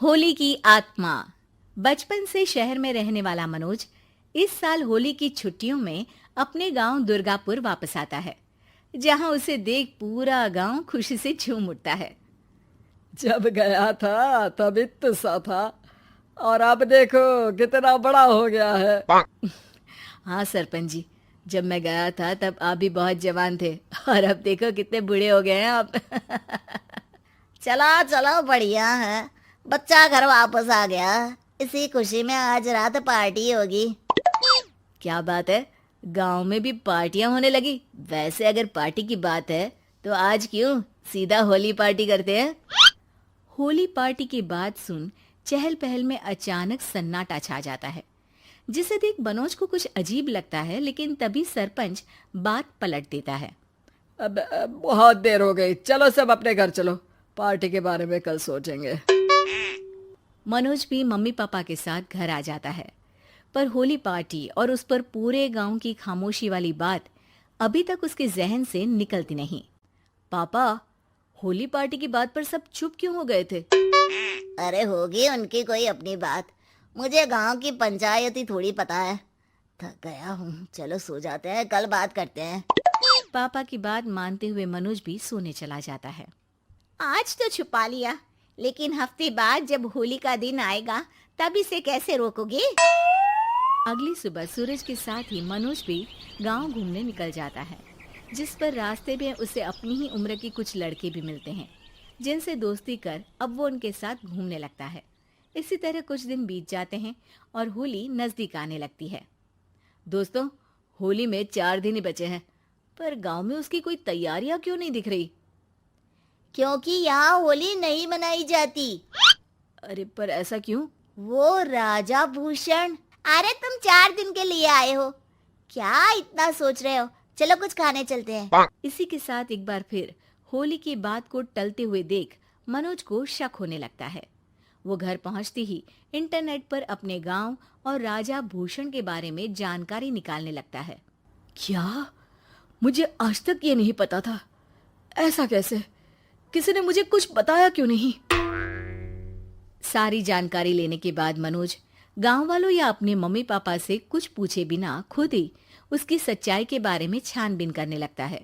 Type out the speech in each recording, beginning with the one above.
होली की आत्मा। बचपन से शहर में रहने वाला मनोज इस साल होली की छुट्टियों में अपने गांव दुर्गापुर वापस आता है, जहां उसे देख पूरा गांव खुशी से झूम उठता है। जब गया था तब इतना सा था और अब देखो कितना बड़ा हो गया है। हाँ सरपंच जी, जब मैं गया था तब आप भी बहुत जवान थे और अब देखो कितने बूढ़े हो गए हैं आप। चलो चलो, बढ़िया है। बच्चा घर वापस आ गया। इसी खुशी में आज रात पार्टी होगी। क्या बात है, गांव में भी पार्टियां होने लगी। वैसे अगर पार्टी की बात है तो आज क्यों सीधा होली पार्टी करते हैं। होली पार्टी की बात सुन चहल पहल में अचानक सन्नाटा छा जाता है, जिसे देख मनोज को कुछ अजीब लगता है, लेकिन तभी सरपंच बात पलट देता है। अब बहुत देर हो गई, चलो सब अपने घर चलो, पार्टी के बारे में कल सोचेंगे। मनोज भी मम्मी पापा के साथ घर आ जाता है, पर होली पार्टी और उस पर पूरे गांव की खामोशी वाली बात अभी तक उसके जहन से निकलती नहीं। पापा, होली पार्टी की बात पर सब चुप क्यों हो गए थे? अरे होगी उनकी कोई अपनी बात। मुझे गांव की पंचायत ही थोड़ी पता है। थक गया हूँ, चलो सो जाते हैं, कल बात करते हैं। पापा की बात मानते हुए मनोज भी सोने चला जाता है। आज तो छुपा लिया, लेकिन हफ्ते बाद जब होली का दिन आएगा तब इसे कैसे रोकोगे? अगली सुबह सूरज के साथ ही मनोज भी गांव घूमने निकल जाता है, जिस पर रास्ते में उसे अपनी ही उम्र के कुछ लड़के भी मिलते हैं, जिनसे दोस्ती कर अब वो उनके साथ घूमने लगता है। इसी तरह कुछ दिन बीत जाते हैं और होली नजदीक आने लगती है। दोस्तों, होली में 4 दिन ही बचे हैं, पर गांव में उसकी कोई तैयारियां क्यों नहीं दिख रही? क्योंकि यहाँ होली नहीं मनाई जाती। अरे पर ऐसा क्यों? वो राजा भूषण। अरे तुम 4 दिन के लिए आए हो, क्या इतना सोच रहे हो? चलो कुछ खाने चलते हैं। इसी के साथ एक बार फिर होली की बात को टलते हुए देख मनोज को शक होने लगता है। वो घर पहुंचते ही इंटरनेट पर अपने गांव और राजा भूषण के बारे में जानकारी निकालने लगता है। क्या? मुझे आज तक ये नहीं पता था। ऐसा कैसे? किसी ने मुझे कुछ बताया क्यों नहीं? सारी जानकारी लेने के बाद मनोज गांव वालों या अपने मम्मी पापा से कुछ पूछे बिना खुद ही उसकी सच्चाई के बारे में छानबीन करने लगता है,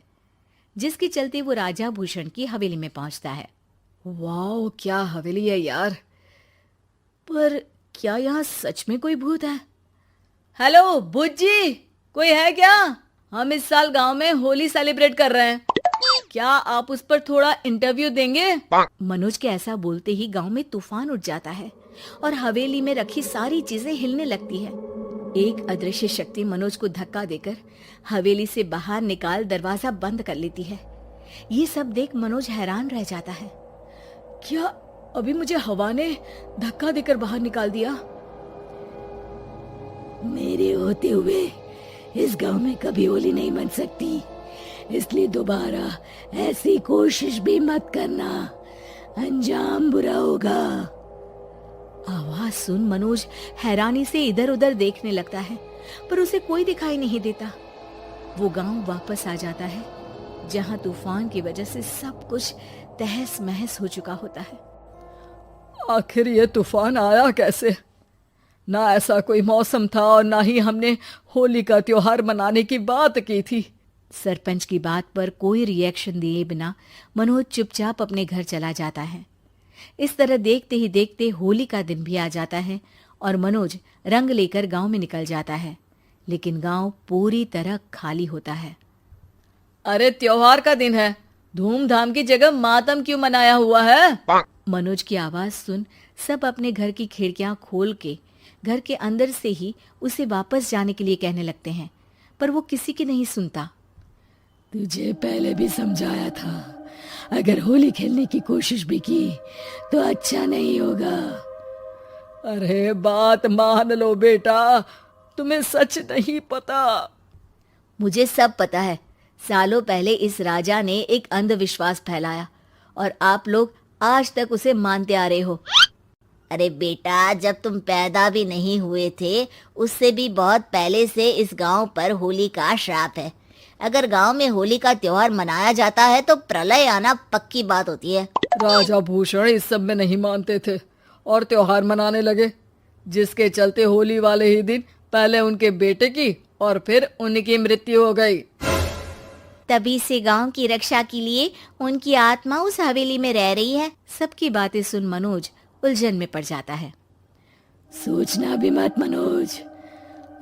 जिसके चलते वो राजा भूषण की हवेली में पहुंचता है। वाह, क्या हवेली है यार। पर क्या यहाँ सच में कोई भूत है? हेलो भूत जी, कोई है क्या? हम इस साल गांव में होली सेलिब्रेट कर रहे हैं, क्या आप उस पर थोड़ा इंटरव्यू देंगे? मनोज के ऐसा बोलते ही गांव में तूफान उठ जाता है और हवेली में रखी सारी चीजें हिलने लगती है। एक अदृश्य शक्ति मनोज को धक्का देकर हवेली से बाहर निकाल दरवाजा बंद कर लेती है। ये सब देख मनोज हैरान रह जाता है। क्या अभी मुझे हवा ने धक्का देकर बाहर निकाल दिया? मेरे होते हुए इस गांव में कभी होली नहीं बन सकती, इसलिए दोबारा ऐसी कोशिश भी मत करना, अंजाम बुरा होगा। आवाज सुन मनोज हैरानी से इधर उधर देखने लगता है, पर उसे कोई दिखाई नहीं देता। वो गांव वापस आ जाता है, जहां तूफान की वजह से सब कुछ तहस महस हो चुका होता है। आखिर ये तूफान आया कैसे? ना ऐसा कोई मौसम था और ना ही हमने होली का त्योहार मनाने की बात की थी। सरपंच की बात पर कोई रिएक्शन दिए बिना मनोज चुपचाप अपने घर चला जाता है। इस तरह देखते ही देखते होली का दिन भी आ जाता है और मनोज रंग लेकर गांव में निकल जाता है, लेकिन गांव पूरी तरह खाली होता है। अरे त्योहार का दिन है, धूमधाम की जगह मातम क्यों मनाया हुआ है? मनोज की आवाज सुन सब अपने घर की खिड़कियां खोल के घर के अंदर से ही उसे वापस जाने के लिए कहने लगते हैं, पर वो किसी की नहीं सुनता। तुझे पहले भी समझाया था, अगर होली खेलने की कोशिश भी की तो अच्छा नहीं होगा। अरे बात मान लो बेटा, तुम्हें सच नहीं पता। मुझे सब पता है। सालों पहले इस राजा ने एक अंधविश्वास फैलाया और आप लोग आज तक उसे मानते आ रहे हो। अरे बेटा, जब तुम पैदा भी नहीं हुए थे उससे भी बहुत पहले से इस गांव पर होली का श्राप है। अगर गांव में होली का त्योहार मनाया जाता है तो प्रलय आना पक्की बात होती है। राजा भूषण इस सब में नहीं मानते थे और त्योहार मनाने लगे, जिसके चलते होली वाले ही दिन पहले उनके बेटे की और फिर उनकी मृत्यु हो गई। तभी से गांव की रक्षा के लिए उनकी आत्मा उस हवेली में रह रही है। सबकी बातें सुन मनोज उलझन में पड़ जाता है। सोचना भी मत मनोज,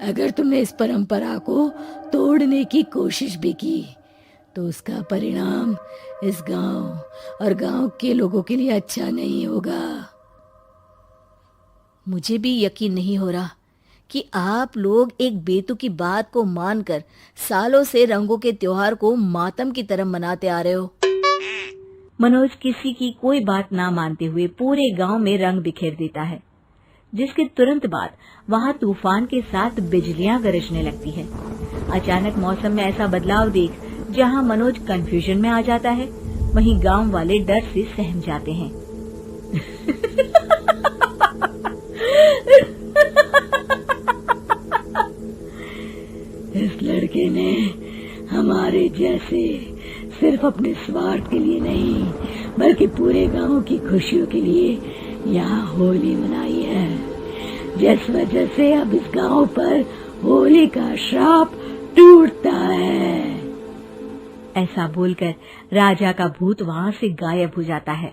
अगर तुमने इस परंपरा को तोड़ने की कोशिश भी की तो उसका परिणाम इस गांव और गांव के लोगों के लिए अच्छा नहीं होगा। मुझे भी यकीन नहीं हो रहा कि आप लोग एक बेतुकी बात को मानकर सालों से रंगों के त्योहार को मातम की तरह मनाते आ रहे हो। मनोज किसी की कोई बात ना मानते हुए पूरे गांव में रंग बिखेर देता है, जिसके तुरंत बाद वहां तूफान के साथ बिजलियां गरजने लगती है। अचानक मौसम में ऐसा बदलाव देख जहां मनोज कंफ्यूजन में आ जाता है, वहीं गांव वाले डर से सहम जाते हैं। इस लड़के ने हमारे जैसे सिर्फ अपने स्वार्थ के लिए नहीं बल्कि पूरे गांव की खुशियों के लिए यहाँ होली मनाई है, जिस वजह से अब इस गांव पर होली का श्राप टूटता है। ऐसा बोलकर राजा का भूत वहां से गायब हो जाता है,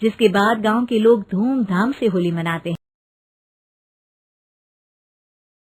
जिसके बाद गांव के लोग धूमधाम से होली मनाते हैं।